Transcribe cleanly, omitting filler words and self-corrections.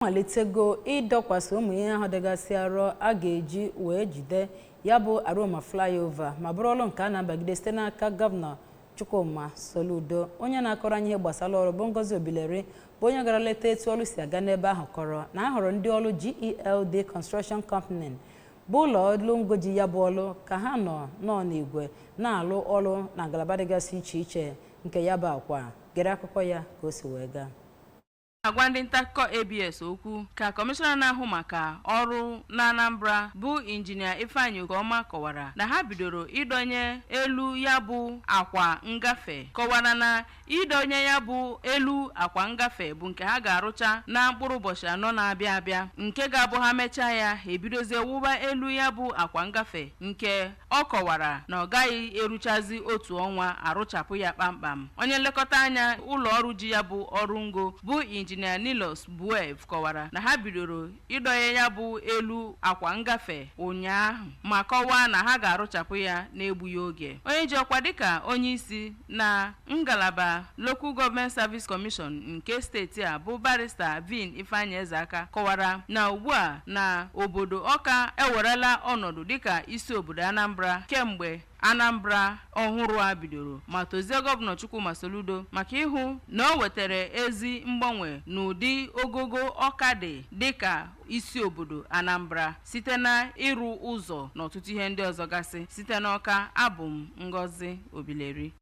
Malitego ịdọkwasị ụmụ ihe ahụ dịgasị arọ a ga-eji wee jide ya bụ Aroma flyover ma bụrụ ọrụ nke a na-abagide site n'aka Gọvanọ Chukwuma Soludo. Onye na-akọrọ anyị ihe gbasara ọrụ bụ Ngozi Obileri bụ onye gara leta etu ọrụ si aga n'ebe ahụ kọrọ na a hụrụ ndị ọrụ GELD Construction Company bụ ụlọ ọrụ ngoji ya bụ ọrụ ka ha nọ n'igwe na-alụ ọrụ na ngalaba dịgasị iche iche nke ya bụ akwa. Gere akụkọ ya ka o si wee gaa. Agwa ndị ntakọ ABS okwu ka kọmishọna na-ahụ maka ọrụ na Anambra bụ injinia Ifeanyi Ugoma kọwara na ha bidoro ịdọnye elu ya bụ akwa ngafe. Kọwara na ịdọnye ya bụ elu akwa ngafe bụ nke ha ga-arụcha na mkpụrụ ụbọchị 4 na-abịa abịa, nke ga-abụ ha mechaa ya ebidozie wụba elu ya bụ akwa ngafe, nke ọ kọwara na ọ gaghị eruchazi otu ọnwa arụchapụ ya kpamkpam. Onye nlekọta anya ụlọ ọrụ ji ya bụ ọrụ ngo bụ Injinia Nilos Buev kọwara na ha bidoro ịdọnye ya bụ elu akwa ngafe ụnyaahụ ma kọwaa na ha ga-arụchapụ ya n'egbughị oge. Onye ji ọkwa dịka onye isi na ngalaba Local Government Service Commission nke steeti a bụ Barrister Vin Ifeanyi Ezeka kọwara na ugbu a na obodo Ọka ewerela ọnọdụ dịka isi obodo Anambra kemgbe Anambra ọhụrụ a bidoro ma tozie Gọvanọ Chukwuma Soludo maka ịhụ na o wetara ezi mgbanwe n'ụdị ogogo Ọka dị dịka isi obodo Anambra site na ịrụ ụzọ na ọtụtụ ihe ndị ọzọ gasị. Site n'Ọka, abụ m Ngozi Obileri.